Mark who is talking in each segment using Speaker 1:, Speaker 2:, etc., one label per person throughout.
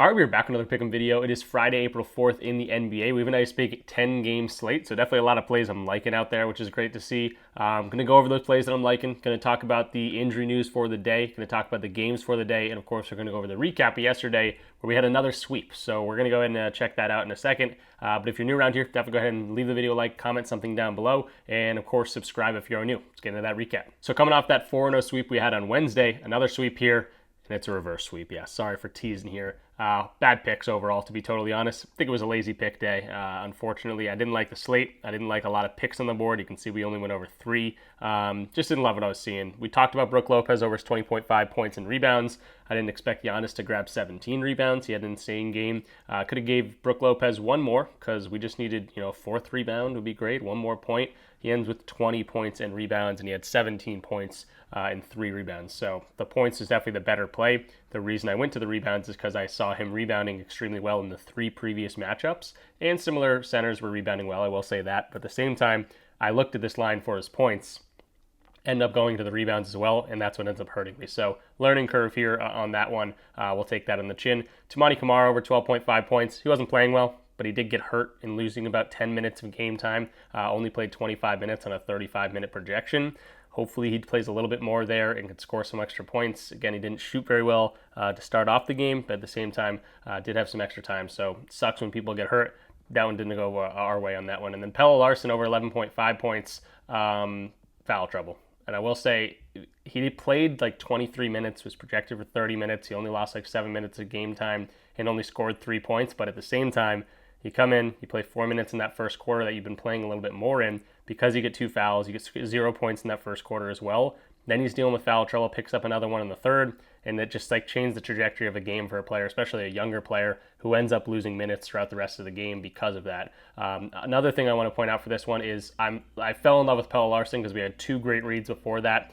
Speaker 1: All right, we're back with another pick'em video. It is Friday, April 4th in the NBA. We have a nice big 10-game slate, so definitely a lot of plays I'm liking out there, which is great to see. I'm going to go over those plays that I'm liking. Going to talk about the injury news for the day. Going to talk about the games for the day, and of course, we're going to go over the recap of yesterday where we had another sweep. So we're going to go ahead and check that out in a second. But if you're new around here, definitely go ahead and leave the video a like, comment something down below, and of course, subscribe if you're new. Let's get into that recap. So coming off that 4-0 sweep we had on Wednesday, another sweep here. And it's a reverse sweep. Yeah, sorry for teasing here. Bad picks overall, to be totally honest. I think it was a lazy pick day. Unfortunately, I didn't like the slate. I didn't like a lot of picks on the board. You can see we only went over 3. Just didn't love what I was seeing. We talked about Brook Lopez over his 20.5 points and rebounds. I didn't expect Giannis to grab 17 rebounds. He had an insane game. Could have gave Brook Lopez one more because we just needed, a 4th rebound would be great. One more point. He ends with 20 points and rebounds, and he had 17 points and 3 rebounds. So the points is definitely the better play. The reason I went to the rebounds is because I saw him rebounding extremely well in the 3 previous matchups, and similar centers were rebounding well, I will say that. But at the same time, I looked at this line for his points, end up going to the rebounds as well, and that's what ends up hurting me. So learning curve here on that one. We'll take that on the chin. Tamani Kamara over 12.5 points. He wasn't playing well, but he did get hurt in losing about 10 minutes of game time. Only played 25 minutes on a 35-minute projection. Hopefully he plays a little bit more there and can score some extra points. Again, he didn't shoot very well to start off the game, but at the same time did have some extra time. So it sucks when people get hurt. That one didn't go our way on that one. And then Pelle Larsson over 11.5 points, foul trouble. And I will say he played like 23 minutes, was projected for 30 minutes. He only lost like 7 minutes of game time and only scored 3 points. But at the same time, you come in, you play 4 minutes in that first quarter that you've been playing a little bit more in. Because you get 2 fouls, you get 0 points in that first quarter as well. Then he's dealing with foul trouble, picks up another one in the third, and that just like changed the trajectory of a game for a player, especially a younger player who ends up losing minutes throughout the rest of the game because of that. Another thing I want to point out for this one is I fell in love with Pelle Larsson because we had 2 great reads before that.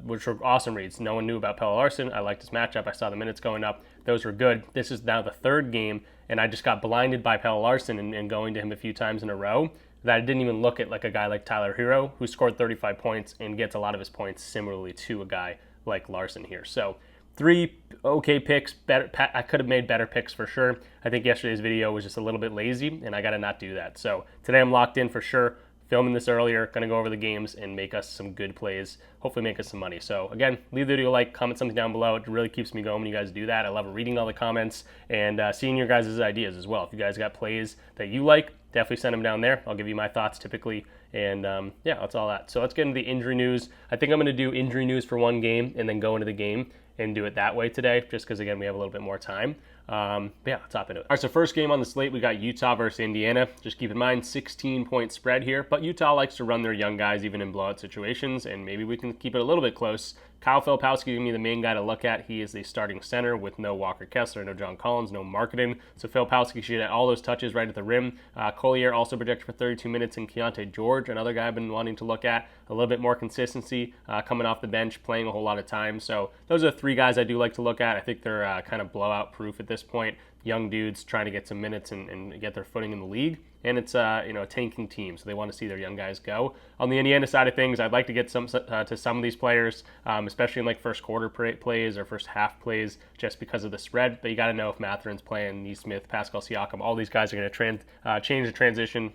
Speaker 1: Which were awesome reads. No one knew about Pelle Larsson. I liked his matchup. I saw the minutes going up. Those were good. This is now the 3rd game, and I just got blinded by Pelle Larsson and going to him a few times in a row that I didn't even look at like a guy like Tyler Hero, who scored 35 points and gets a lot of his points similarly to a guy like Larsson here. So 3 okay picks. Better. I could have made better picks for sure. I think yesterday's video was just a little bit lazy, and I got to not do that. So today I'm locked in for sure. Filming this earlier, going to go over the games and make us some good plays, hopefully make us some money. So again, leave the video a like, comment something down below. It really keeps me going when you guys do that. I love reading all the comments and seeing your guys' ideas as well. If you guys got plays that you like, definitely send them down there. I'll give you my thoughts typically. And yeah, that's all that. So let's get into the injury news. I think I'm going to do injury news for one game and then go into the game and do it that way today, just because again, we have a little bit more time. But yeah, let's hop into it. All right, so first game on the slate, we got Utah versus Indiana. Just keep in mind, 16-point spread here, but Utah likes to run their young guys even in blowout situations, and maybe we can keep it a little bit close. Kyle Filipowski is going to be the main guy to look at. He is the starting center with no Walker Kessler, no John Collins, no Marketing. So Filipowski should get all those touches right at the rim. Collier also projected for 32 minutes, and Keontae George, another guy I've been wanting to look at. A little bit more consistency coming off the bench, playing a whole lot of time. So those are 3 guys I do like to look at. I think they're kind of blowout proof at this point. Young dudes trying to get some minutes and get their footing in the league. And it's a tanking team, so they want to see their young guys go. On the Indiana side of things, I'd like to get some to some of these players, especially in like first quarter plays or first half plays, just because of the spread. But you got to know if Mathurin's playing, Nesmith, Pascal Siakam, all these guys are going to change the transition.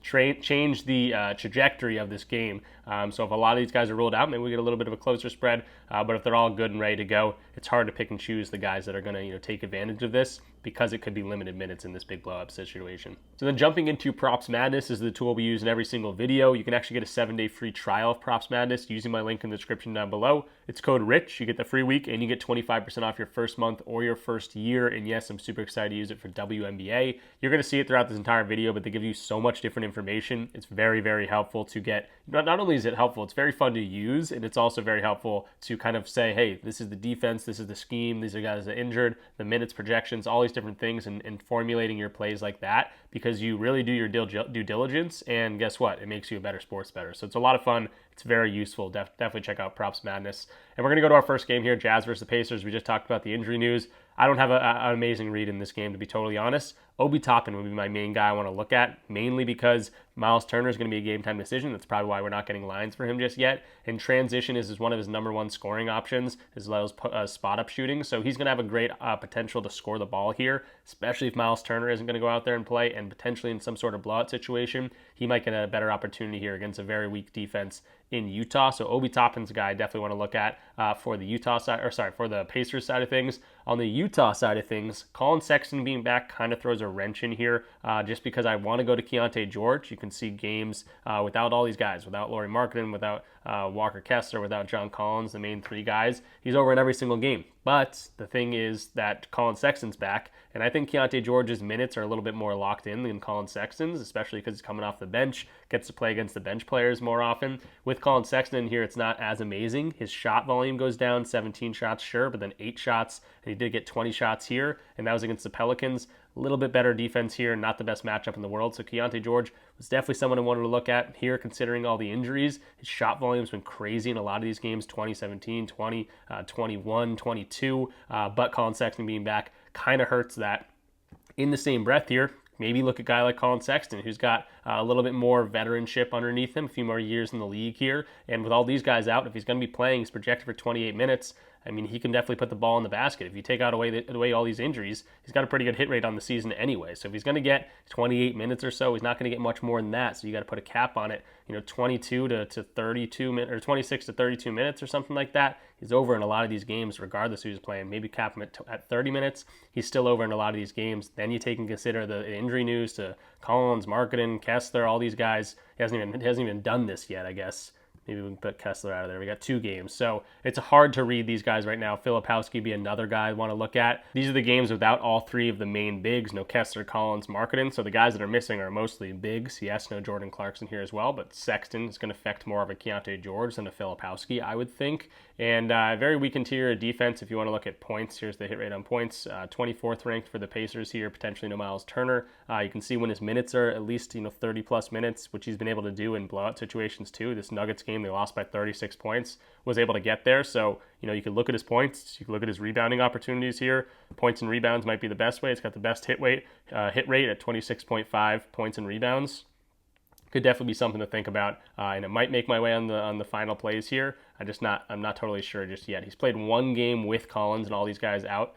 Speaker 1: Change the trajectory of this game. So if a lot of these guys are ruled out, maybe we get a little bit of a closer spread. But if they're all good and ready to go, it's hard to pick and choose the guys that are going to take advantage of this because it could be limited minutes in this big blow-up situation. So then jumping into Props Madness is the tool we use in every single video. You can actually get a 7-day free trial of Props Madness using my link in the description down below. It's code RICH. You get the free week and you get 25% off your first month or your first year. And yes, I'm super excited to use it for WNBA. You're going to see it throughout this entire video, but they give you so much different information. It's very, very helpful to get. Not only is it helpful, it's very fun to use, and it's also very helpful to kind of say, hey, this is the defense, this is the scheme, these are guys that are injured, the minutes projections, all these different things, and formulating your plays like that, because you really do your due diligence, and guess what? It makes you a better sports bettor. So it's a lot of fun. it's very useful. Definitely check out Props Madness. And we're going to go to our first game here, Jazz versus the Pacers. We just talked about the injury news. I don't have an amazing read in this game, to be totally honest. Obi Toppin would be my main guy I want to look at, mainly because Miles Turner is going to be a game-time decision. That's probably why we're not getting lines for him just yet. And transition is one of his number one scoring options, as well as spot-up shooting. So he's going to have a great potential to score the ball here, especially if Miles Turner isn't going to go out there and play, and potentially in some sort of blowout situation, he might get a better opportunity here against a very weak defense in Utah. So Obi Toppin's a guy I definitely want to look at for the Pacers side of things. On the Utah side of things, Colin Sexton being back kind of throws a wrench in here, just because I want to go to Keontae George. You can see games without all these guys, without Lauri Markkanen, without Walker Kessler, without John Collins, the main three guys. He's over in every single game. But the thing is that Colin Sexton's back, and I think Keontae George's minutes are a little bit more locked in than Colin Sexton's, especially because he's coming off the bench, gets to play against the bench players more often. With Colin Sexton in here, it's not as amazing. His shot volume goes down, 17 shots, sure, but then 8 shots, and he did get 20 shots here, and that was against the Pelicans. A little bit better defense here, not the best matchup in the world. So Keontae George was definitely someone I wanted to look at here, considering all the injuries. His shot volume's been crazy in a lot of these games, 2017, 20, 21, 22. But Colin Sexton being back kind of hurts that. In the same breath here, maybe look at a guy like Colin Sexton, who's got a little bit more veteranship underneath him, a few more years in the league here. And with all these guys out, if he's going to be playing, he's projected for 28 minutes. I mean, he can definitely put the ball in the basket. If you take away all these injuries, he's got a pretty good hit rate on the season anyway. So if he's going to get 28 minutes or so, he's not going to get much more than that. So you got to put a cap on it. 22 to 32 minutes, or 26 to 32 minutes or something like that. He's over in a lot of these games, regardless who he's playing. Maybe cap him at 30 minutes. He's still over in a lot of these games. Then you take and consider the injury news to Collins, Markkanen, Kessler, all these guys. He hasn't even done this yet, I guess. Maybe we can put Kessler out of there. We got 2 games. So it's hard to read these guys right now. Filipowski be another guy I want to look at. These are the games without all 3 of the main bigs. No Kessler, Collins, Markkanen. So the guys that are missing are mostly bigs. Yes, no Jordan Clarkson here as well. But Sexton is going to affect more of a Keontae George than a Filipowski, I would think. And very weak interior defense if you want to look at points. Here's the hit rate on points. 24th ranked for the Pacers here. Potentially no Miles Turner. You can see when his minutes are at least 30-plus minutes, which he's been able to do in blowout situations too. This Nuggets game, they lost by 36 points, was able to get there. So, you can look at his points. You can look at his rebounding opportunities here. Points and rebounds might be the best way. It's got the best hit rate at 26.5 points and rebounds. Could definitely be something to think about, and it might make my way on the final plays here. I'm not totally sure just yet. He's played 1 game with Collins and all these guys out.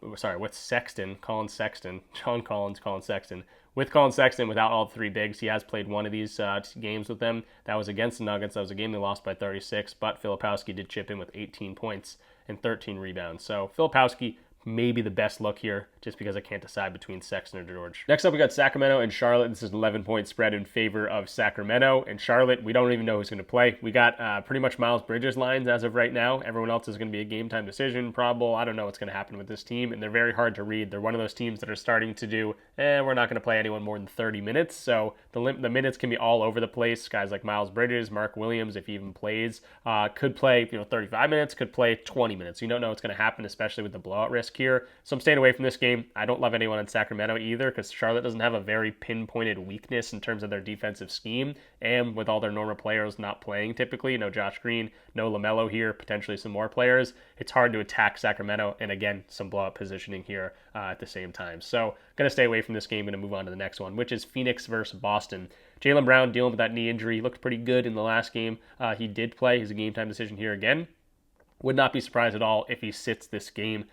Speaker 1: With Sexton, Colin Sexton, John Collins, Colin Sexton. With Colin Sexton, without all 3 bigs, he has played one of these games with them. That was against the Nuggets. That was a game they lost by 36, but Filipowski did chip in with 18 points and 13 rebounds. So Filipowski may be the best look here, just because I can't decide between Sexton or George. Next up, we got Sacramento and Charlotte. This is an 11-point spread in favor of Sacramento. And Charlotte, we don't even know who's going to play. We got pretty much Miles Bridges lines as of right now. Everyone else is going to be a game-time decision, probable. I don't know what's going to happen with this team, and they're very hard to read. They're one of those teams that are starting to do, we're not going to play anyone more than 30 minutes. So the minutes can be all over the place. Guys like Miles Bridges, Mark Williams, if he even plays, could play 35 minutes, could play 20 minutes. You don't know what's going to happen, especially with the blowout risk here. So I'm staying away from this game. I don't love anyone in Sacramento either, because Charlotte doesn't have a very pinpointed weakness in terms of their defensive scheme, and with all their normal players not playing typically, no Josh Green, no LaMelo here, potentially some more players, it's hard to attack Sacramento, and again, some blowout positioning here at the same time. So going to stay away from this game, going to move on to the next one, which is Phoenix versus Boston. Jaylen Brown dealing with that knee injury. He looked pretty good in the last game. He did play. He's a game-time decision here again. Would not be surprised at all if he sits this game.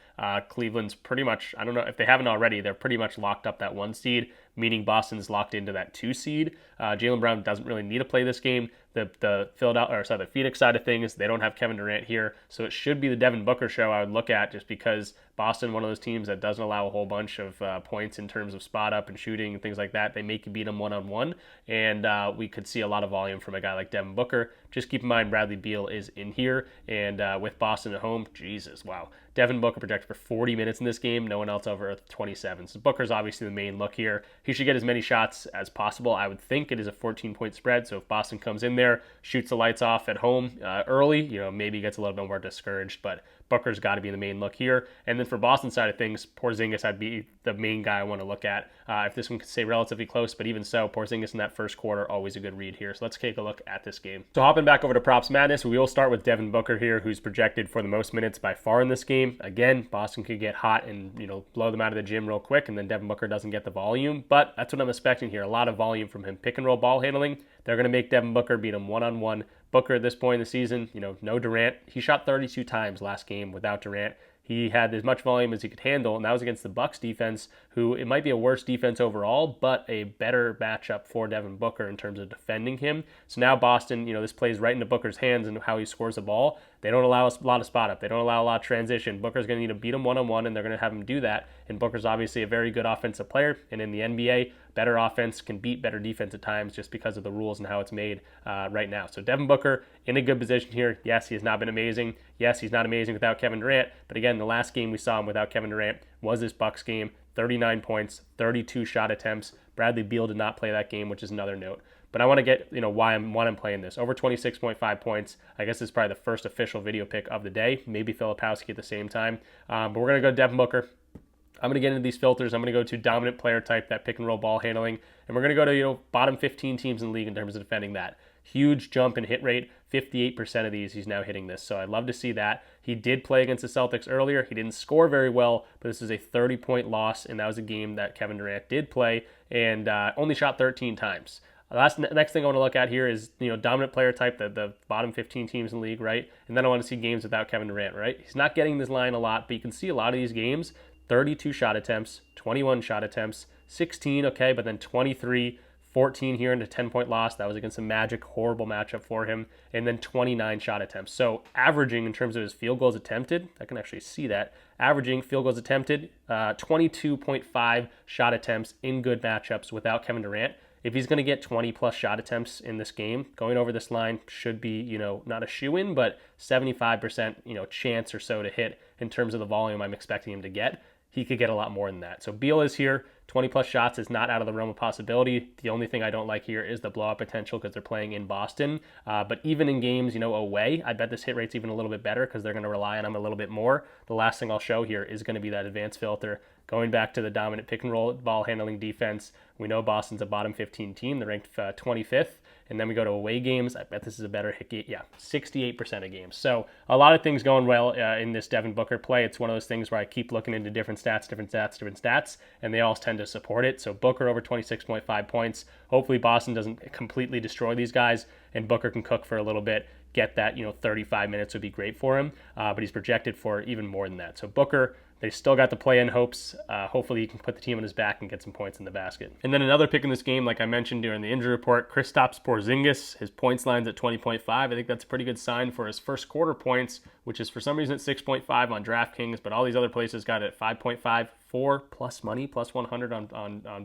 Speaker 1: Cleveland's pretty much, I don't know if they haven't already, they're pretty much locked up that 1 seed, meaning Boston's locked into that 2 seed. Jaylen Brown doesn't really need to play this game. The Phoenix side of things, they don't have Kevin Durant here, so it should be the Devin Booker show I would look at, just because Boston, one of those teams that doesn't allow a whole bunch of points in terms of spot up and shooting and things like that. They make you beat them one-on-one, and we could see a lot of volume from a guy like Devin Booker. Just keep in mind Bradley Beal is in here, and with Boston at home, Jesus, wow. Devin Booker projected for 40 minutes in this game. No one else over 27. So Booker's obviously the main look here. He should get as many shots as possible. I would think it is a 14-point spread. So if Boston comes in there, shoots the lights off at home early, maybe gets a little bit more discouraged. But Booker's got to be the main look here. And then for Boston side of things, Porzingis, I'd be the main guy I want to look at. If this one could stay relatively close, but even so, Porzingis in that first quarter, always a good read here. So let's take a look at this game. So hopping back over to Props Madness, we will start with Devin Booker here, who's projected for the most minutes by far in this game. Again, Boston could get hot and, blow them out of the gym real quick, and then Devin Booker doesn't get the volume. But that's what I'm expecting here. A lot of volume from him. Pick and roll ball handling. They're going to make Devin Booker beat him one-on-one. Booker at this point in the season, no Durant. He shot 32 times last game without Durant. He had as much volume as he could handle, and that was against the Bucks defense, who it might be a worse defense overall, but a better matchup for Devin Booker in terms of defending him. So now Boston, this plays right into Booker's hands and how he scores the ball. They don't allow a lot of spot up. They don't allow a lot of transition. Booker's going to need to beat him one-on-one, and they're going to have him do that. And Booker's obviously a very good offensive player, and in the NBA, better offense can beat better defense at times just because of the rules and how it's made right now. So Devin Booker in a good position here. Yes, he has not been amazing. Yes, he's not amazing without Kevin Durant. But again, the last game we saw him without Kevin Durant was this Bucks game. 39 points, 32 shot attempts. Bradley Beal did not play that game, which is another note. But I want to get, why I'm playing this. Over 26.5 points. I guess this is probably the first official video pick of the day. Maybe Filipowski at the same time. But we're going to go Devin Booker. I'm going to get into these filters. I'm going to go to dominant player type, that pick and roll ball handling. And we're going to go to, bottom 15 teams in the league in terms of defending that. Huge jump in hit rate. 58% of these, he's now hitting this. So I'd love to see that. He did play against the Celtics earlier. He didn't score very well, but this is a 30-point loss, and that was a game that Kevin Durant did play and only shot 13 times. Next thing I want to look at here is, dominant player type, the bottom 15 teams in the league, right? And then I want to see games without Kevin Durant, right? He's not getting this line a lot, but you can see a lot of these games, 32 shot attempts, 21 shot attempts, 16, okay, but then 23, 14 here into 10-point loss. That was against the Magic, horrible matchup for him. And then 29 shot attempts. So averaging in terms of his field goals attempted, I can actually see that. Averaging field goals attempted, 22.5 shot attempts in good matchups without Kevin Durant. If he's going to get 20-plus shot attempts in this game, going over this line should be, not a shoo-in, but 75%, chance or so to hit in terms of the volume I'm expecting him to get. He could get a lot more than that. So Beal is here. 20-plus shots is not out of the realm of possibility. The only thing I don't like here is the blowout potential because they're playing in Boston. But even in games, away, I bet this hit rate's even a little bit better because they're going to rely on him a little bit more. The last thing I'll show here is going to be that advanced filter. Going back to the dominant pick and roll ball handling defense, we know Boston's a bottom 15 team. They're ranked 25th. And then we go to away games. I bet this is a better hit game. Yeah, 68% of games. So a lot of things going well in this Devin Booker play. It's one of those things where I keep looking into different stats, and they all tend to support it. So Booker over 26.5 points. Hopefully Boston doesn't completely destroy these guys, and Booker can cook for a little bit. Get that, 35 minutes would be great for him. But he's projected for even more than that. So Booker, they still got the play-in hopes. Hopefully he can put the team on his back and get some points in the basket. And then another pick in this game, like I mentioned during the injury report, Kristaps Porzingis. His points line's at 20.5. I think that's a pretty good sign for his first quarter points, which is for some reason at 6.5 on DraftKings, but all these other places got it at 5.5. 4 plus money, plus 100 on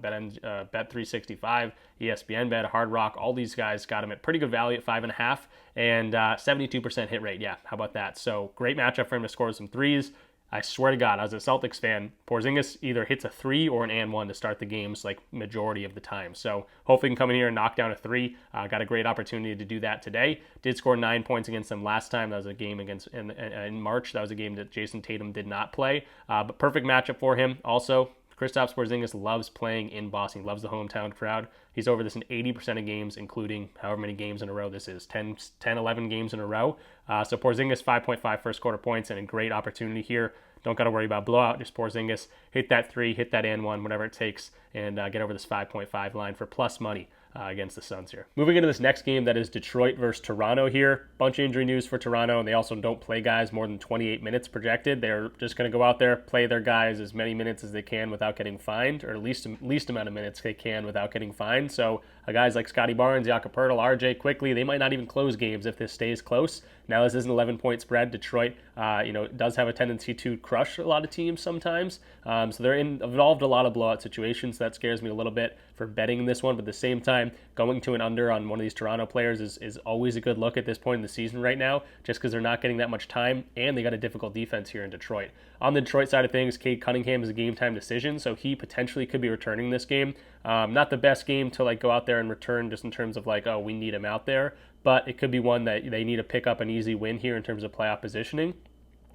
Speaker 1: Bet365, ESPN Bet, Hard Rock. All these guys got him at pretty good value at 5.5 and 72% hit rate. Yeah, how about that? So great matchup for him to score some threes. I swear to God, as a Celtics fan, Porzingis either hits a 3 or an and 1 to start the games like majority of the time. So hopefully he can come in here and knock down a 3. Got a great opportunity to do that today. Did score 9 points against them last time. That was a game against in March. That was a game that Jason Tatum did not play. But perfect matchup for him. Also, Kristaps Porzingis loves playing in Boston. He loves the hometown crowd. He's over this in 80% of games, including however many games in a row this is, 10, 11 games in a row. So Porzingis, 5.5 first quarter points, and a great opportunity here. Don't got to worry about blowout, just Porzingis. Hit that 3, hit that and 1, whatever it takes, and get over this 5.5 line for plus money against the Suns here. Moving into this next game, that is Detroit versus Toronto here. Bunch of injury news for Toronto, and they also don't play guys more than 28 minutes projected. They're just going to go out there, play their guys as many minutes as they can without getting fined, or at least amount of minutes they can without getting fined. So guys like Scotty Barnes, Jakob Poeltl, RJ quickly, they might not even close games if this stays close. Now this is an 11-point spread. Detroit, does have a tendency to crush a lot of teams sometimes. So they're involved a lot of blowout situations. So that scares me a little bit for betting this one. But at the same time, going to an under on one of these Toronto players is always a good look at this point in the season right now, just because they're not getting that much time, and they got a difficult defense here in Detroit. On the Detroit side of things, Cade Cunningham is a game-time decision, so he potentially could be returning this game. Not the best game to go out there and return just in terms of we need him out there, but it could be one that they need to pick up an easy win here in terms of playoff positioning.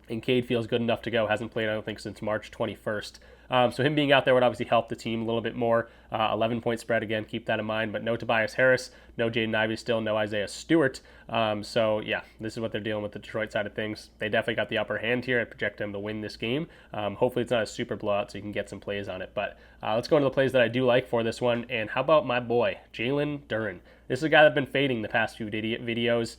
Speaker 1: and Cade feels good enough to go. Hasn't played, I don't think, since March 21st. So him being out there would obviously help the team a little bit more. 11-point spread, again, keep that in mind. But no Tobias Harris, no Jaden Ivey still, no Isaiah Stewart. So, yeah, this is what they're dealing with the Detroit side of things. They definitely got the upper hand here. I project them to win this game. Hopefully it's not a super blowout so you can get some plays on it. But let's go into the plays that I do like for this one. And how about my boy, Jalen Duren? This is a guy that I've been fading the past few videos.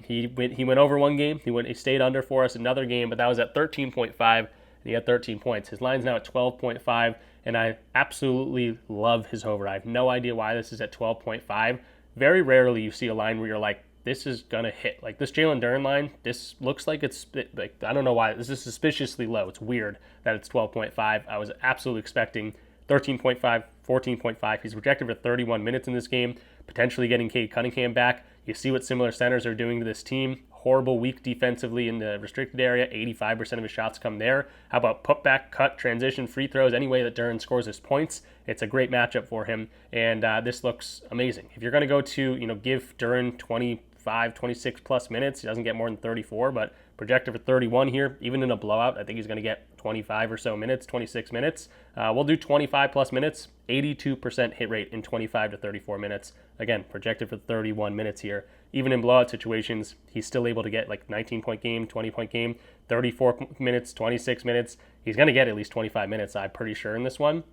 Speaker 1: He went over one game. He stayed under for us another game, but that was at 13.5. He had 13 points. His line's now at 12.5, and I absolutely love his over. I have no idea why this is at 12.5. Very rarely you see a line where you're like, this is going to hit. Like this Jalen Duren line, this looks like it's, like I don't know why. This is suspiciously low. It's weird that it's 12.5. I was absolutely expecting 13.5, 14.5. He's projected for 31 minutes in this game, potentially getting Cade Cunningham back. You see what similar centers are doing to this team. Horrible week defensively in the restricted area. 85% of his shots come there. How about putback, cut, transition, free throws? Any way that Duren scores his points, it's a great matchup for him. And this looks amazing. If you're going to go to, give Duren 25, 26 plus minutes, he doesn't get more than 34, but projected for 31 here. Even in a blowout, I think he's going to get 25 or so minutes, 26 minutes. We'll do 25 plus minutes, 82% hit rate in 25 to 34 minutes. Again, projected for 31 minutes here. Even in blowout situations, he's still able to get like 19-point game, 20-point game, 34 minutes, 26 minutes. He's going to get at least 25 minutes, I'm pretty sure, in this one.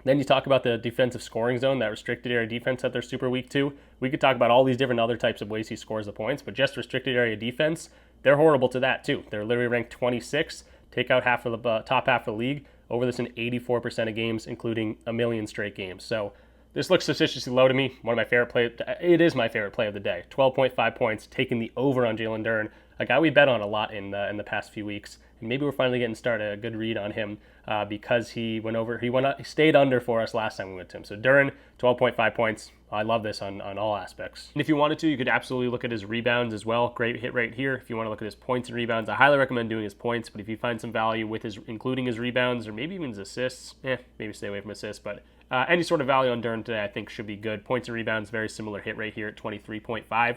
Speaker 1: Then you talk about the defensive scoring zone, that restricted area defense that they're super weak to. We could talk about all these different other types of ways he scores the points, but just restricted area defense, they're horrible to that too. They're literally ranked 26, take out half of the top half of the league, over this in 84% of games, including a million straight games. So this looks suspiciously low to me. One of my favorite plays. It is my favorite play of the day. 12.5 points, taking the over on Jalen Duren, a guy we bet on a lot in the past few weeks. And maybe we're finally getting started a good read on him because he stayed under for us last time we went to him. So Duren, 12.5 points. I love this on all aspects. And if you wanted to, you could absolutely look at his rebounds as well. Great hit rate here. If you want to look at his points and rebounds, I highly recommend doing his points. But if you find some value with including his rebounds or maybe even his assists, maybe stay away from assists. But any sort of value on Duren today, I think, should be good. Points and rebounds, very similar hit rate here at 23.5.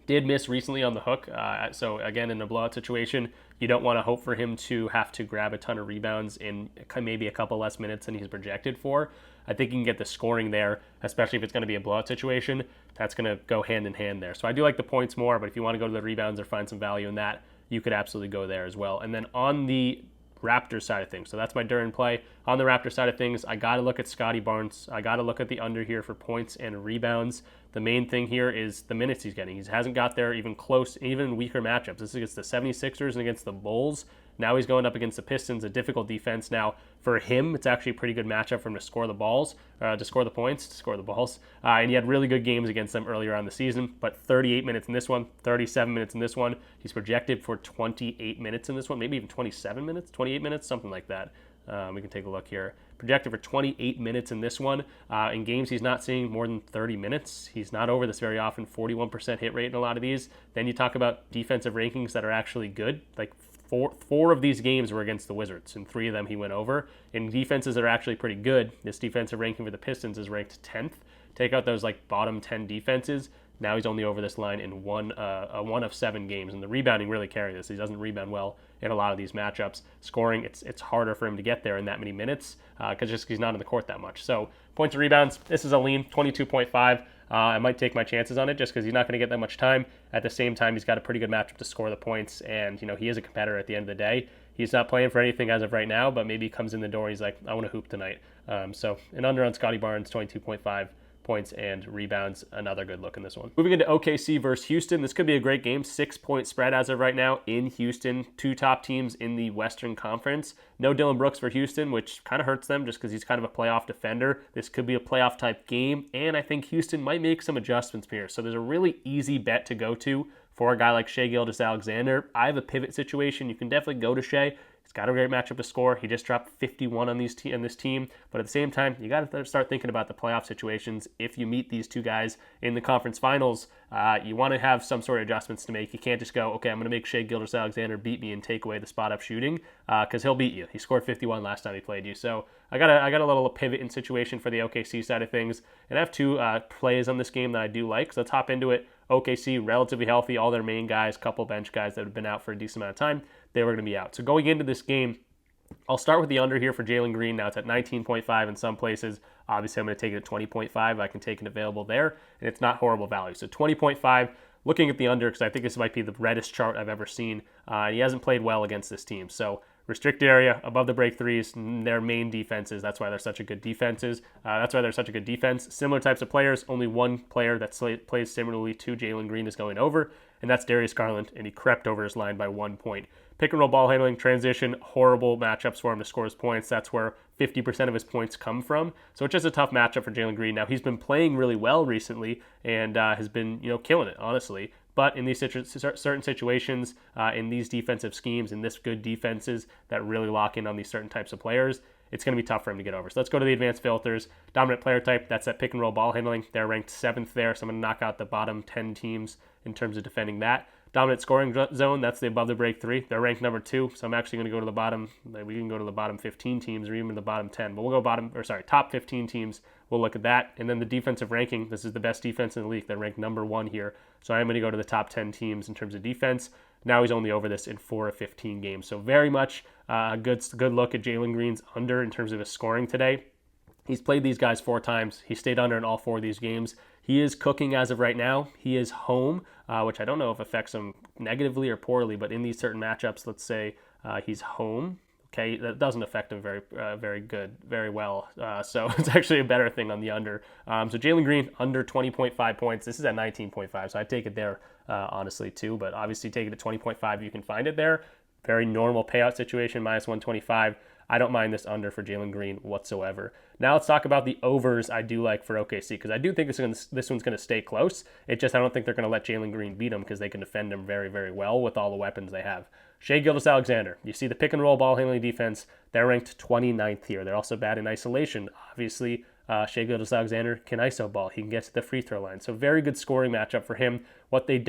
Speaker 1: Did miss recently on the hook. So again, in a blowout situation, you don't want to hope for him to have to grab a ton of rebounds in maybe a couple less minutes than he's projected for. I think you can get the scoring there, especially if it's going to be a blowout situation. That's going to go hand in hand there. So I do like the points more, but if you want to go to the rebounds or find some value in that, you could absolutely go there as well. And then on the Raptors side of things, so that's my Duren play. On the Raptors side of things, I got to look at Scotty Barnes. I got to look at the under here for points and rebounds. The main thing here is the minutes he's getting. He hasn't got there even close, even in weaker matchups. This is against the 76ers and against the Bulls. Now he's going up against the Pistons, a difficult defense. Now, for him, it's actually a pretty good matchup for him to score the balls, to score the points, to score the balls. And he had really good games against them earlier on the season, but 38 minutes in this one, 37 minutes in this one. He's projected for 28 minutes in this one, maybe even 27 minutes, 28 minutes, something like that. We can take a look here. Projected for 28 minutes in this one. In games he's not seeing more than 30 minutes. He's not over this very often, 41% hit rate in a lot of these. Then you talk about defensive rankings that are actually good. Like four of these games were against the Wizards, and 3 of them he went over. In defenses that are actually pretty good, this defensive ranking for the Pistons is ranked 10th. Take out those like bottom 10 defenses. Now he's only over this line in one of 7 games, and the rebounding really carries this. He doesn't rebound well in a lot of these matchups. Scoring, it's harder for him to get there in that many minutes because he's not in the court that much. So points and rebounds, this is a lean, 22.5. I might take my chances on it just because he's not going to get that much time. At the same time, he's got a pretty good matchup to score the points, and he is a competitor at the end of the day. He's not playing for anything as of right now, but maybe he comes in the door and he's like, I want to hoop tonight. So an under on Scotty Barnes, 22.5. points and rebounds, another good look in this one. Moving into OKC versus Houston, this could be a great game. 6-point spread as of right now in Houston. 2 top teams in the Western Conference. No Dillon Brooks for Houston, which kind of hurts them just because he's kind of a playoff defender. This could be a playoff type game, and I think Houston might make some adjustments here. So there's a really easy bet to go to for a guy like Shai Gilgeous-Alexander. I have a pivot situation. You can definitely go to Shai. He's got a great matchup to score. He just dropped 51 on this team. But at the same time, you got to start thinking about the playoff situations. If you meet these 2 guys in the conference finals, you want to have some sort of adjustments to make. You can't just go, okay, I'm going to make Shai Gilgeous-Alexander beat me and take away the spot-up shooting because he'll beat you. He scored 51 last time he played you. So I got a little pivot in situation for the OKC side of things. And I have 2 plays on this game that I do like. So let's hop into it. OKC, relatively healthy, all their main guys, couple bench guys that have been out for a decent amount of time. they were going to be out. So going into this game, I'll start with the under here for Jalen Green. Now it's at 19.5 in some places. Obviously, I'm going to take it at 20.5. I can take it available there, and it's not horrible value. So 20.5, looking at the under, because I think this might be the reddest chart I've ever seen. He hasn't played well against this team. So restricted area, above the break threes, their main defenses. That's why they're such a good defenses. That's why they're such a good defense. Similar types of players. Only one player that plays similarly to Jalen Green is going over, and that's Darius Garland, and he crept over his line by 1 point. Pick and roll ball handling, transition, horrible matchups for him to score his points. That's where 50% of his points come from. So it's just a tough matchup for Jalen Green. Now, he's been playing really well recently and has been, killing it, honestly. But in these certain situations, in these defensive schemes, in this good defenses that really lock in on these certain types of players, it's going to be tough for him to get over. So let's go to the advanced filters. Dominant player type, that's that pick and roll ball handling. They're ranked 7th there, so I'm going to knock out the bottom 10 teams in terms of defending that. Dominant scoring zone, that's the above the break 3. They're ranked number 2, so I'm actually going to go to the bottom. We can go to the bottom 15 teams or even the bottom 10, but we'll go top 15 teams. We'll look at that. And then the defensive ranking, this is the best defense in the league. They're ranked number 1 here. So I'm going to go to the top 10 teams in terms of defense. Now he's only over this in 4 of 15 games. So very much a good look at Jalen Green's under in terms of his scoring today. He's played these guys 4 times. He stayed under in all 4 of these games. He is cooking as of right now. He is home, which I don't know if affects him negatively or poorly, but in these certain matchups, let's say he's home. Okay, that doesn't affect him very well. So it's actually a better thing on the under. So Jalen Green, under 20.5 points. This is at 19.5, so I'd take it there, honestly, too. But obviously, take it at 20.5, you can find it there. Very normal payout situation, minus 125. I don't mind this under for Jalen Green whatsoever. Now let's talk about the overs I do like for OKC, because I do think this one's going to stay close. I don't think they're going to let Jalen Green beat them because they can defend him very, very well with all the weapons they have. Shai Gilgeous-Alexander, you see the pick and roll ball handling defense, they're ranked 29th here. They're also bad in isolation. Obviously, Shai Gilgeous-Alexander can iso ball. He can get to the free throw line. So very good scoring matchup for him. What the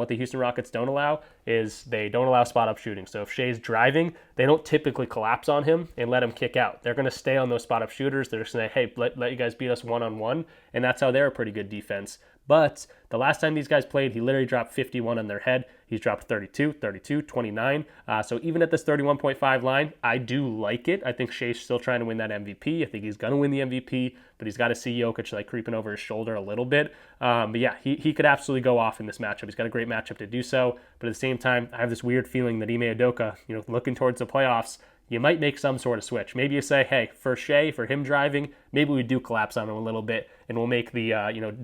Speaker 1: Houston Rockets don't allow is they don't allow spot-up shooting. So if Shai's driving, they don't typically collapse on him and let him kick out. They're going to stay on those spot-up shooters. They're just going to say, hey, let you guys beat us one-on-one, and that's how they're a pretty good defense. But the last time these guys played, he literally dropped 51 on their head. He's dropped 32, 29. So even at this 31.5 line, I do like it. I think Shai's still trying to win that MVP. I think he's going to win the MVP, but he's got to see Jokic creeping over his shoulder a little bit. But yeah, he could absolutely go off in this matchup. He's got a great matchup to do so. But at the same time, I have this weird feeling that Ime Udoka, looking towards the playoffs, you might make some sort of switch. Maybe you say, hey, for Shai, for him driving, maybe we do collapse on him a little bit, and we'll make the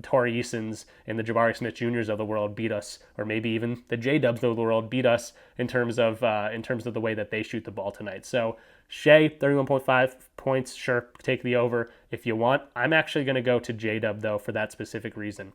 Speaker 1: Torrey Easons and the Jabari Smith Jr.'s of the world beat us, or maybe even the J-Dubs of the world beat us in terms of the way that they shoot the ball tonight. So Shai, 31.5 points, sure, take the over if you want. I'm actually going to go to J-Dub, though, for that specific reason.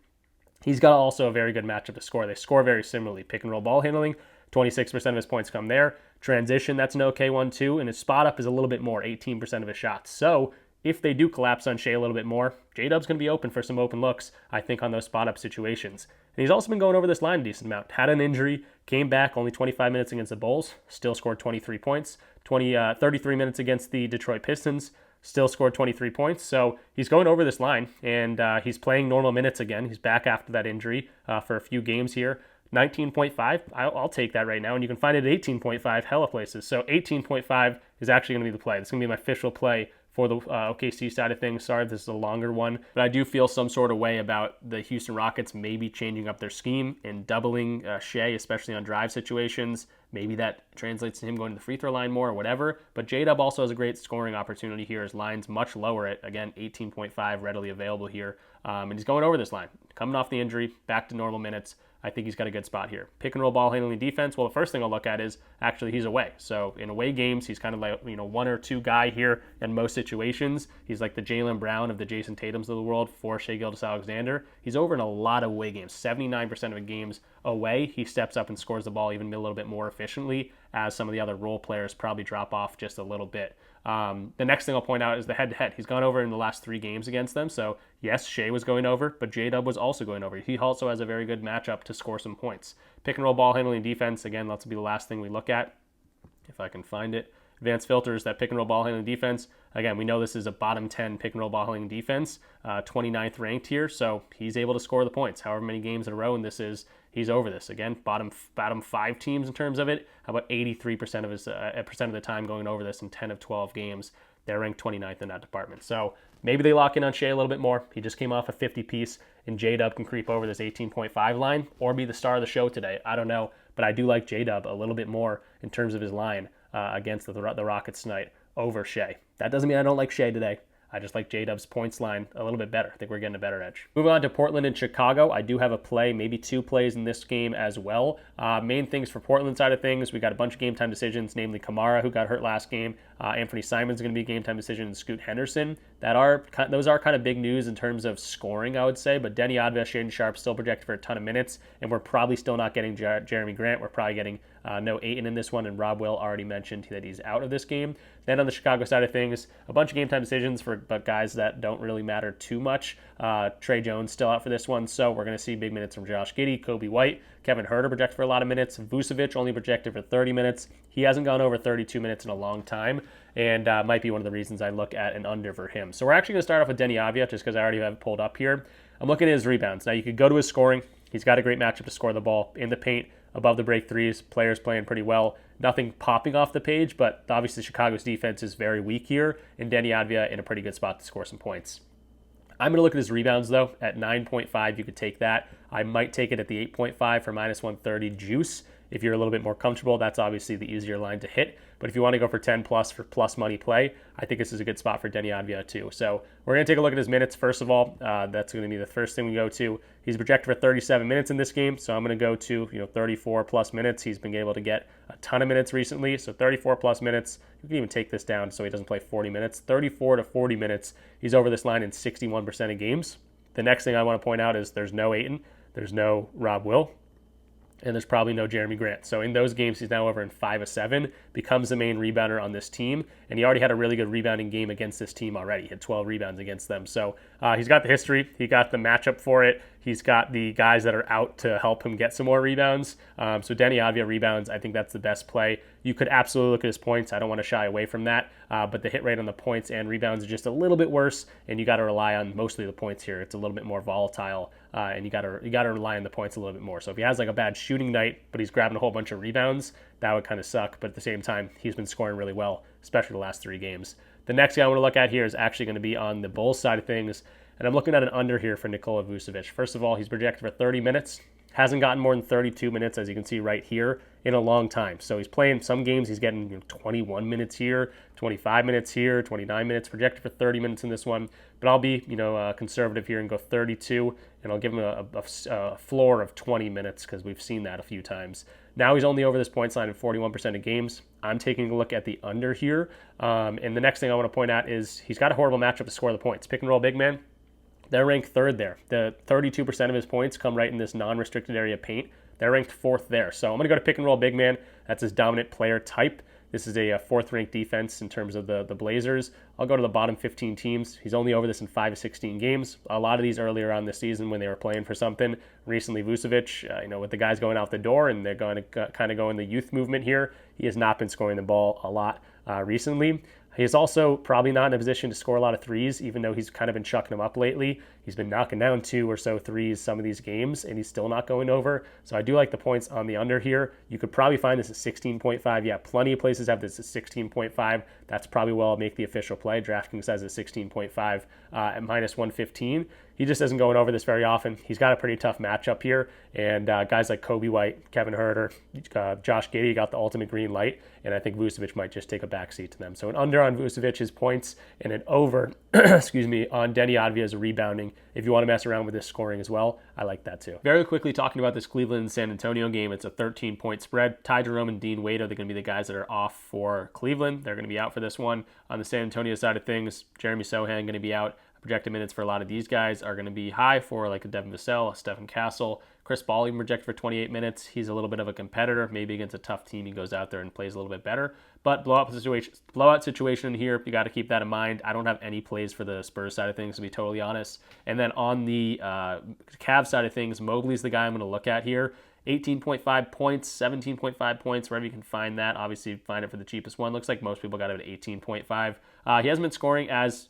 Speaker 1: He's got also a very good matchup to score. They score very similarly. Pick and roll ball handling, 26% of his points come there. Transition, that's an okay one too. And his spot up is a little bit more, 18% of his shots. So if they do collapse on Shai a little bit more, J-Dub's going to be open for some open looks, I think, on those spot up situations. And he's also been going over this line a decent amount. Had an injury, came back, only 25 minutes against the Bulls, still scored 23 points. 33 minutes against the Detroit Pistons, still scored 23 points. So he's going over this line, and he's playing normal minutes again. He's back after that injury for a few games here. 19.5, I'll take that right now, and you can find it at 18.5 hella places. So 18.5 is actually going to be the play. It's going to be my official play for the OKC side of things. Sorry, this is a longer one, but I do feel some sort of way about the Houston Rockets maybe changing up their scheme and doubling Shai, especially on drive situations. Maybe that translates to him going to the free throw line more or whatever. But J-Dub also has a great scoring opportunity here. His line's much lower at, again, 18.5 readily available here. And he's going over this line. Coming off the injury, back to normal minutes. I think he's got a good spot here. Pick and roll ball handling defense. Well, the first thing I'll look at is actually he's away. So in away games, he's kind of like, one or two guy here in most situations. He's like the Jaylen Brown of the Jason Tatums of the world for Shai Gilgeous-Alexander. He's over in a lot of away games. 79% of the games away, he steps up and scores the ball even a little bit more efficiently, as some of the other role players probably drop off just a little bit. The next thing I'll point out is the head-to-head. He's gone over in the last 3 games against them. So yes, Shai was going over, but J-Dub was also going over. He also has a very good matchup to score some points. Pick and roll ball handling defense, again, that's will be the last thing we look at, if I can find it. Advanced filters, that pick and roll ball handling defense. Again, we know this is a bottom 10 pick and roll ball handling defense, 29th ranked here, so he's able to score the points. However many games in a row, and this is He's over this. Again, bottom 5 teams in terms of it. How about 83% of his percent of the time going over this in 10 of 12 games? They're ranked 29th in that department. So maybe they lock in on Shea a little bit more. He just came off a 50 piece, and J-Dub can creep over this 18.5 line or be the star of the show today. I don't know, but I do like J-Dub a little bit more in terms of his line against the Rockets tonight over Shea. That doesn't mean I don't like Shea today. I just like J-Dub's points line a little bit better. I think we're getting a better edge. Moving on to Portland and Chicago. I do have a play, maybe 2 plays in this game as well. Main things for Portland side of things, we got a bunch of game time decisions, namely Kamara, who got hurt last game. Anthony Simon's going to be a game time decision, and Scoot Henderson. Those are kind of big news in terms of scoring, I would say, but Denny Advia, Shaden Sharp still projected for a ton of minutes, and we're probably still not getting Jeremy Grant. We're probably getting no Ayton in this one, and Rob Will already mentioned that he's out of this game. Then on the Chicago side of things, a bunch of game time decisions but guys that don't really matter too much. Trey Jones still out for this one, so we're going to see big minutes from Josh Giddey, Kobe White, Kevin Huerter projected for a lot of minutes. Vucevic only projected for 30 minutes. He hasn't gone over 32 minutes in a long time, and might be one of the reasons I look at an under for him. So we're actually going to start off with Denny Avia, just because I already have it pulled up here. I'm looking at his rebounds. Now you could go to his scoring. He's got a great matchup to score the ball in the paint, above the break threes. Players playing pretty well. Nothing popping off the page, but obviously Chicago's defense is very weak here, and Denny Advia in a pretty good spot to score some points. I'm going to look at his rebounds, though. At 9.5, you could take that. I might take it at the 8.5 for minus 130 juice. If you're a little bit more comfortable, that's obviously the easier line to hit. But if you want to go for 10 plus for plus money play, I think this is a good spot for Denny Advia too. So we're going to take a look at his minutes first of all. That's going to be the first thing we go to. He's projected for 37 minutes in this game, so I'm going to go to 34 plus minutes. He's been able to get a ton of minutes recently, so 34 plus minutes. You can even take this down so he doesn't play 40 minutes. 34 to 40 minutes. He's over this line in 61% of games. The next thing I want to point out is there's no Ayton, there's no Rob Will, and there's probably no Jeremy Grant. So in those games, he's now over in 5 of 7, becomes the main rebounder on this team, and he already had a really good rebounding game against this team already. He had 12 rebounds against them. So he's got the history. He got the matchup for it. He's got the guys that are out to help him get some more rebounds. So Denny Avia rebounds, I think that's the best play. You could absolutely look at his points. I don't want to shy away from that. But the hit rate on the points and rebounds is just a little bit worse, and you got to rely on mostly the points here. It's a little bit more volatile, and you got to rely on the points a little bit more. So if he has like a bad shooting night, but he's grabbing a whole bunch of rebounds, that would kind of suck. But at the same time, he's been scoring really well, especially the last 3 games. The next guy I want to look at here is actually going to be on the Bulls side of things. And I'm looking at an under here for Nikola Vucevic. First of all, he's projected for 30 minutes. Hasn't gotten more than 32 minutes, as you can see right here, in a long time. So he's playing some games. He's getting 21 minutes here, 25 minutes here, 29 minutes. Projected for 30 minutes in this one. But I'll be conservative here and go 32, and I'll give him a floor of 20 minutes because we've seen that a few times. Now he's only over this points line in 41% of games. I'm taking a look at the under here. And the next thing I want to point out is he's got a horrible matchup to score the points. Pick and roll big man. They're ranked 3rd there. The 32% of his points come right in this non-restricted area paint. They're ranked 4th there. So I'm going to go to pick and roll big man. That's his dominant player type. This is a 4th ranked defense in terms of the Blazers. I'll go to the bottom 15 teams. He's only over this in 5 of 16 games. A lot of these earlier on this season when they were playing for something. Recently, Vucevic, with the guys going out the door and they're going to kind of go in the youth movement here, he has not been scoring the ball a lot recently. He's also probably not in a position to score a lot of threes, even though he's kind of been chucking them up lately. He's been knocking down 2 or so threes some of these games, and he's still not going over. So I do like the points on the under here. You could probably find this at 16.5. Yeah, plenty of places have this at 16.5. That's probably where I'll make the official play. DraftKings says it's 16.5 at minus 115. He just isn't going over this very often. He's got a pretty tough matchup here, and guys like Kobe White, Kevin Huerter, Josh Giddey got the ultimate green light, and I think Vucevic might just take a backseat to them. So an under on Vucevic's points and an over, on Denny Advia's rebounding. If you want to mess around with this scoring as well, I like that too. Very quickly talking about this Cleveland and San Antonio game, it's a 13-point spread. Ty Jerome and Dean Wade are going to be the guys that are off for Cleveland. They're going to be out for this one. On the San Antonio side of things, Jeremy Sohan going to be out. Projected minutes for a lot of these guys are going to be high for like a Devin Vassell, a Stephen Castle. Chris Paul even projected for 28 minutes. He's a little bit of a competitor. Maybe against a tough team, he goes out there and plays a little bit better. But blowout situation here, you got to keep that in mind. I don't have any plays for the Spurs side of things, to be totally honest. And then on the Cavs side of things, Mobley's the guy I'm going to look at here. 18.5 points, 17.5 points, wherever you can find that. Obviously, find it for the cheapest one. Looks like most people got it at 18.5. He hasn't been scoring as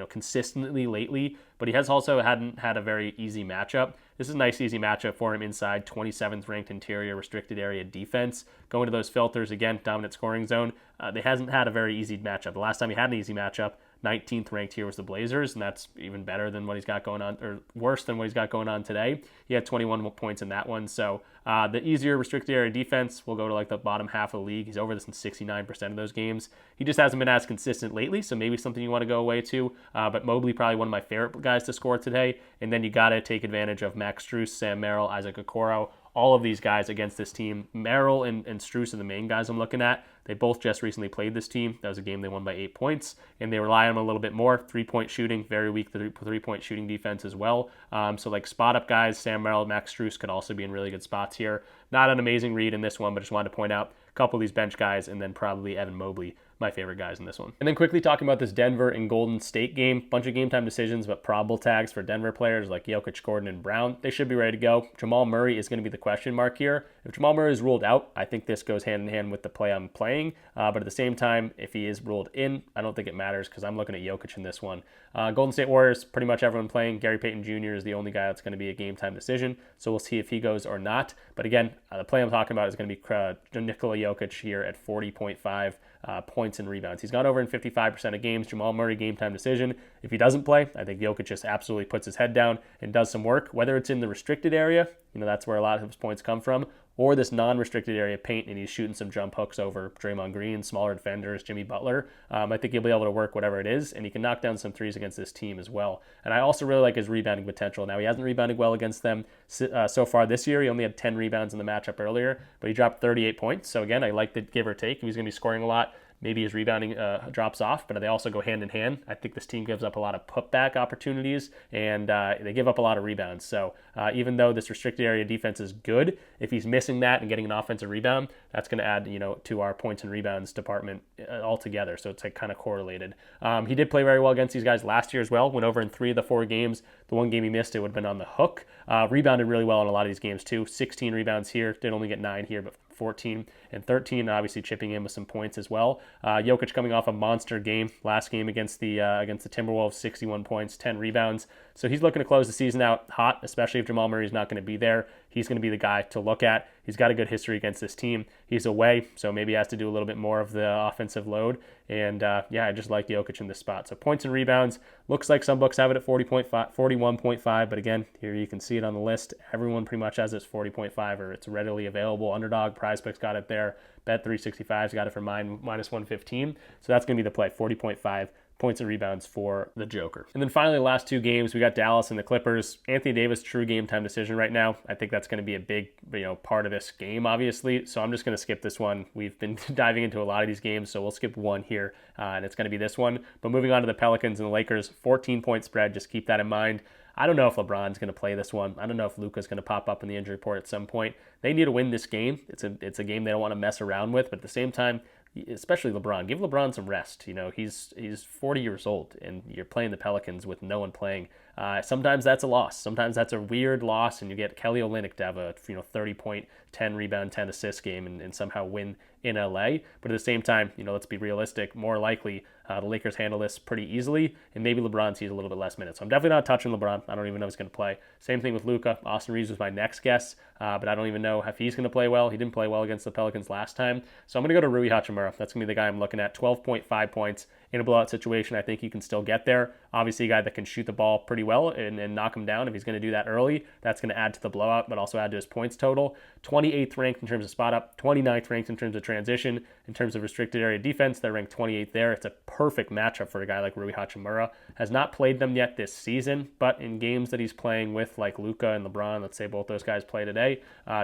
Speaker 1: consistently lately, but he has also hadn't had a very easy matchup. This is a nice easy matchup for him inside 27th ranked interior restricted area defense. Going to those filters again, dominant scoring zone. They hasn't had a very easy matchup. The last time he had an easy matchup, 19th ranked here was the Blazers, and that's even better than what he's got going on, or worse than what he's got going on today. He had 21 points in that one. So the easier restricted area defense will go to like the bottom half of the league. He's over this in 69% of those games. He just hasn't been as consistent lately, so maybe something you want to go away to. But Mobley, probably one of my favorite guys to score today. And then you got to take advantage of Max Strus, Sam Merrill, Isaac Okoro. All of these guys against this team. Merrill and Strus are the main guys I'm looking at. They both just recently played this team. That was a game they won by 8 points, and they rely on them a little bit more. 3-point shooting, very weak three-point shooting defense as well. So like spot-up guys, Sam Merrill, Max Strus could also be in really good spots here. Not an amazing read in this one, but just wanted to point out a couple of these bench guys, and then probably Evan Mobley, my favorite guys in this one. And then quickly talking about this Denver and Golden State game, bunch of game time decisions, but probable tags for Denver players like Jokic, Gordon, and Brown. They should be ready to go. Jamal Murray is going to be the question mark here. If Jamal Murray is ruled out, I think this goes hand in hand with the play I'm playing. But at the same time, if he is ruled in, I don't think it matters because I'm looking at Jokic in this one. Golden State Warriors, pretty much everyone playing. Gary Payton Jr. is the only guy that's going to be a game time decision. So we'll see if he goes or not. But again, the play I'm talking about is going to be Nikola Jokic here at 40.5 points and rebounds. He's gone over in 55% of games. Jamal Murray, game time decision. If he doesn't play, I think Jokic just absolutely puts his head down and does some work, whether it's in the restricted area, that's where a lot of his points come from, or this non-restricted area paint, and he's shooting some jump hooks over Draymond Green, smaller defenders, Jimmy Butler. I think he'll be able to work whatever it is, and he can knock down some threes against this team as well. And I also really like his rebounding potential. Now, he hasn't rebounded well against them so far this year. He only had 10 rebounds in the matchup earlier, but he dropped 38 points. So again, I like the give or take. If he's going to be scoring a lot, maybe his rebounding drops off, but they also go hand in hand. I think this team gives up a lot of putback opportunities, and they give up a lot of rebounds. So even though this restricted area defense is good, if he's missing that and getting an offensive rebound, that's going to add to our points and rebounds department altogether. So it's like kind of correlated. He did play very well against these guys last year as well. Went over in 3 of the 4 games. The one game he missed, it would have been on the hook. Rebounded really well in a lot of these games too. 16 rebounds here. Did only get 9 here, but 14 and 13, obviously chipping in with some points as well. Jokic coming off a monster game last game against the Timberwolves, 61 points, 10 rebounds. So he's looking to close the season out hot, especially if Jamal Murray's not going to be there. He's going to be the guy to look at. He's got a good history against this team. He's away, so maybe he has to do a little bit more of the offensive load. And I just like Jokic in this spot. So points and rebounds, looks like some books have it at 41.5, but again, here you can see it on the list. Everyone pretty much has it 40.5, or it's readily available. Underdog, PrizePicks got it there. Bet365's got it for minus 115. So that's going to be the play, 40.5 points and rebounds for the Joker. And then finally, the last 2 games, we got Dallas and the Clippers. Anthony Davis, true game time decision right now. I think that's going to be a big part of this game, obviously. So I'm just going to skip this one. We've been diving into a lot of these games, so we'll skip one here, and it's going to be this one. But moving on to the Pelicans and the Lakers, 14-point spread. Just keep that in mind. I don't know if LeBron's going to play this one. I don't know if Luka's going to pop up in the injury report at some point. They need to win this game. It's a game they don't want to mess around with, but at the same time, especially LeBron, give LeBron some rest. He's 40 years old, and you're playing the Pelicans with no one playing. Sometimes that's a loss. Sometimes that's a weird loss, and you get Kelly Olynyk to have a 30-point, 10 rebound, 10 assist game and somehow win in LA. But at the same time, let's be realistic. More likely, the Lakers handle this pretty easily, and maybe LeBron sees a little bit less minutes. So I'm definitely not touching LeBron. I don't even know if he's going to play. Same thing with Luka. Austin Reeves was my next guess, but I don't even know if he's going to play well. He didn't play well against the Pelicans last time. So I'm going to go to Rui Hachimura. That's going to be the guy I'm looking at. 12.5 points in a blowout situation. I think you can still get there. Obviously, a guy that can shoot the ball pretty well and knock him down. If he's going to do that early, that's going to add to the blowout, but also add to his points total. 28th ranked in terms of spot up, 29th ranked in terms of transition. In terms of restricted area defense, they're ranked 28th there. It's a perfect matchup for a guy like Rui Hachimura. Has not played them yet this season, but in games that he's playing with like Luka and LeBron, let's say both those guys play today,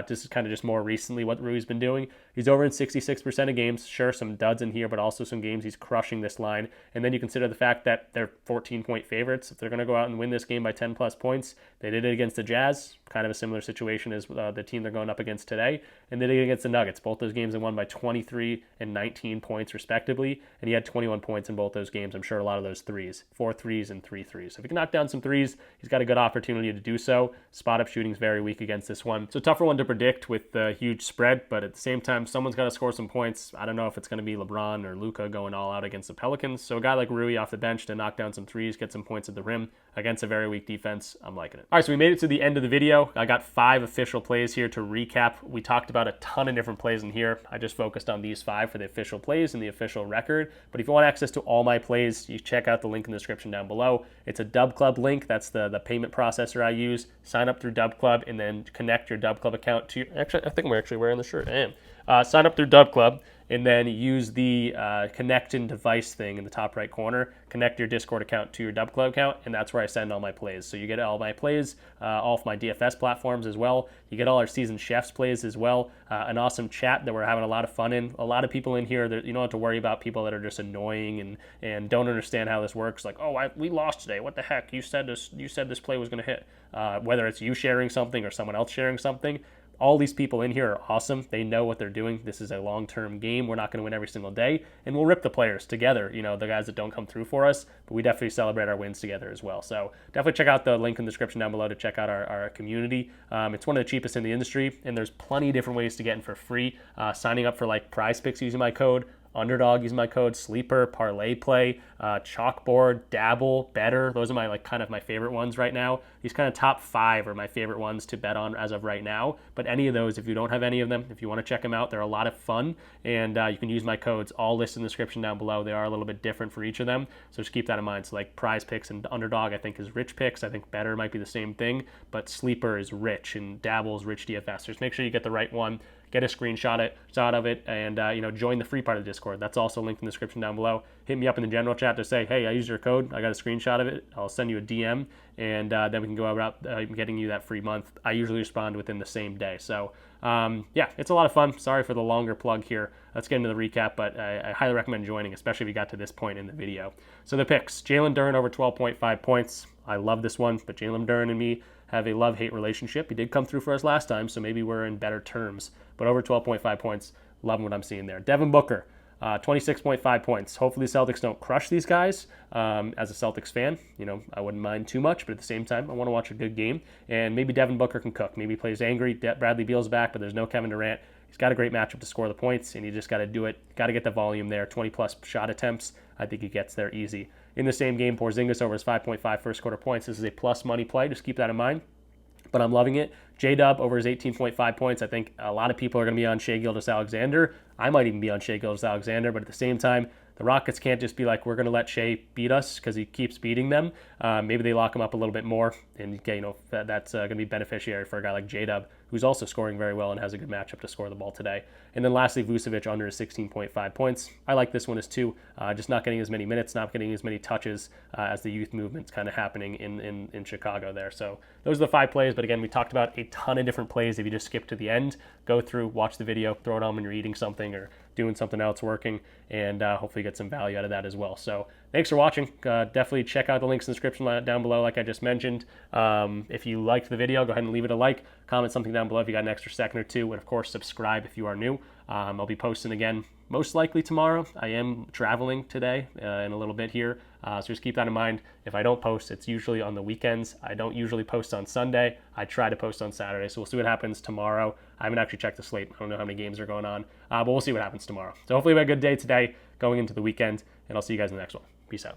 Speaker 1: this is kind of just more recently what Rui's been doing. He's over in 66% of games. Sure, some duds in here, but also some games he's crushing this line line. And then you consider the fact that they're 14-point favorites. If they're going to go out and win this game by 10 plus points, they did it against the Jazz, kind of a similar situation as the team they're going up against today, and they did it against the Nuggets. Both those games they won by 23 and 19 points respectively, and he had 21 points in both those games. I'm sure a lot of those threes, 4 threes and 3 threes. So if he can knock down some threes, he's got a good opportunity to do so. Spot up shooting is very weak against this one. So tougher one to predict with the huge spread, but at the same time, someone's got to score some points. I don't know if it's going to be LeBron or Luka going all out against the Pelicans. So a guy like Rui off the bench to knock down some threes, get some points at the rim against a very weak defense, I'm liking it. All right, so we made it to the end of the video. I got 5 official plays here to recap. We talked about a ton of different plays in here. I just focused on these 5 for the official plays and the official record. But if you want access to all my plays, you check out the link in the description down below. It's a DubClub link. That's the payment processor I use. Sign up through DubClub and then connect your DubClub account to your... Actually, I think we're actually wearing the shirt. I am. Sign up through DubClub and then use the connect in device thing in the top right corner. Connect your Discord account to your DubClub account, and that's where I send all my plays. So you get all my plays, all of my DFS platforms as well. You get all our seasoned chefs plays as well. An awesome chat that we're having a lot of fun in. A lot of people in here that you don't have to worry about people that are just annoying and don't understand how this works. Like, oh, we lost today. What the heck? You said this play was going to hit. Whether it's you sharing something or someone else sharing something. All these people in here are awesome. They know what they're doing. This is a long-term game. We're not going to win every single day, and we'll rip the players together, the guys that don't come through for us, but we definitely celebrate our wins together as well. So definitely check out the link in the description down below to check out our community. It's one of the cheapest in the industry, and there's plenty of different ways to get in for free. Signing up for like PrizePicks using my code, Underdog using my code, Sleeper, Parlay Play, Chalkboard, Dabble, Betr. Those are my kind of my favorite ones right now. These kind of top 5 are my favorite ones to bet on as of right now. But any of those, if you don't have any of them, if you want to check them out, they're a lot of fun. And you can use my codes, all listed in the description down below. They are a little bit different for each of them. So just keep that in mind. So like PrizePicks and Underdog, I think is RichPicks. I think Betr might be the same thing. But Sleeper is Rich and Dabble is Rich DFS. So just make sure you get the right one. Get a screenshot of it, and join the free part of the Discord. That's also linked in the description down below. Hit me up in the general chat to say, hey, I used your code. I got a screenshot of it. I'll send you a DM, and then we can go about getting you that free month. I usually respond within the same day. So, yeah, it's a lot of fun. Sorry for the longer plug here. Let's get into the recap, but I highly recommend joining, especially if you got to this point in the video. So the picks. Jalen Duren over 12.5 points. I love this one, but Jalen Duren and me have a love-hate relationship. He did come through for us last time, so maybe we're in better terms. But over 12.5 points, loving what I'm seeing there. Devin Booker, 26.5 points. Hopefully the Celtics don't crush these guys. As a Celtics fan, I wouldn't mind too much, but at the same time, I want to watch a good game. And maybe Devin Booker can cook. Maybe he plays angry. Bradley Beal's back, but there's no Kevin Durant. He's got a great matchup to score the points, and you just got to do it. Got to get the volume there. 20-plus shot attempts. I think he gets there easy. In the same game, Porzingis over his 5.5 first quarter points. This is a plus money play. Just keep that in mind. But I'm loving it. J-Dub over his 18.5 points. I think a lot of people are going to be on Shai Gilgeous-Alexander. I might even be on Shai Gilgeous-Alexander, but at the same time, the Rockets can't just be like, we're going to let Shai beat us because he keeps beating them. Maybe they lock him up a little bit more, and that's going to be beneficiary for a guy like J-Dub, who's also scoring very well and has a good matchup to score the ball today. And then lastly, Vucevic under his 16.5 points. I like this one as two, just not getting as many minutes, not getting as many touches as the youth movement's kind of happening in Chicago there. So those are the 5 plays, but again, we talked about a ton of different plays. If you just skip to the end, go through, watch the video, throw it on when you're eating something or doing something else working, and hopefully get some value out of that as well. So thanks for watching. Definitely check out the links in the description down below like I just mentioned. If you liked the video, go ahead and leave it a like. Comment something down below if you got an extra second or two, and of course subscribe if you are new. I'll be posting again most likely tomorrow. I am traveling today in a little bit here, so just keep that in mind. If I don't post, it's usually on the weekends. I don't usually post on Sunday. I try to post on Saturday, so we'll see what happens tomorrow. I haven't actually checked the slate. I don't know how many games are going on, but we'll see what happens tomorrow. So hopefully we have a good day today going into the weekend, and I'll see you guys in the next one. Peace out.